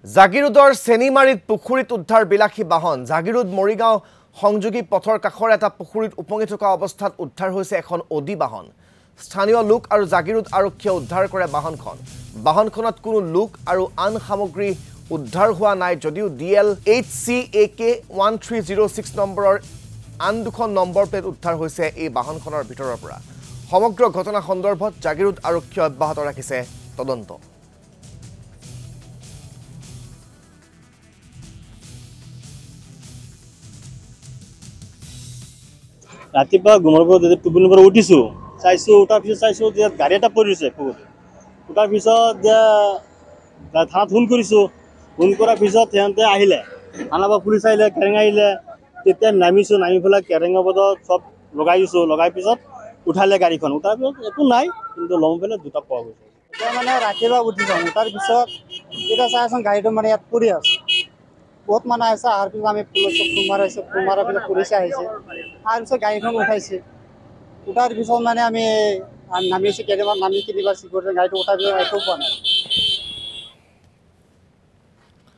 জাগিৰোডৰ চেনিমাৰীত পুখুৰীত উদ্ধাৰ বিলাসী বাহন জাগিৰোড মৰিগাঁও সংযোগী পথৰ কাষৰ এটা পুখুৰীত উপঙি থকা অৱস্থাত উদ্ধাৰ হৈছে এখন অডি বাহন স্থানীয় লোক আৰু জাগিৰোড আৰক্ষীয়ে উদ্ধাৰ কৰে বাহনখনত কোনো লোক আৰু আন সামগ্ৰী উদ্ধাৰ হোৱা নাই যদিও DL HCAK 1306 নম্বৰৰ আন দুখন নম্বৰ প্লেট উদ্ধাৰ হৈছে এই বাহনখনৰ ভিতৰৰ পৰা সমগ্ৰ ঘটনা সন্দৰ্ভত জাগিৰোড আৰক্ষীয়ে অব্যাহত ৰাখিছে তদন্ত ৰাতিপুৱা গুমৰপুৰ টোপনিৰ পৰা উঠিছোঁ চাইছোঁ উঠাৰ পিছত চাইছোঁ যে গাড়ী এটা পৰিছে উঠাৰ পিছত থানাত ফোন কৰিছোঁ ফোন কৰাৰ পিছত সিহঁতে আহিলে থানাৰ পৰা পুলিচ আহিলে কেৰেঙা আহিলে তেতিয়া নামিছোঁ নামি পেলাই কেৰেঙা পদত চব লগাই দিছোঁ লগাই পিছত উঠালে গাড়ীখন উঠাৰ পিছত একো নাই কিন্তু লম পেলাই দুটা পোৱা গৈছে এতিয়া মানে ৰাতিপুৱা উঠিছোঁ উঠাৰ পিছত এতিয়া চাইছোঁ গাড়ীটো মানে ইয়াত পৰি আছে বহুত মানুহ আহিছে অহাৰ পিছত আমি পুলিচক ফোন মাৰিছোঁ ফোন মাৰাৰ পিছত পুলিচে আহিছে অহাৰ পিছত গাড়ীখন উঠাইছে উঠাৰ পিছত মানে আমি নামিছোঁ কেইটামান নামি কেতিয়াবা চিকিউৰিটি গাড়ীটো উঠাৰ পিছত একো পোৱা নাই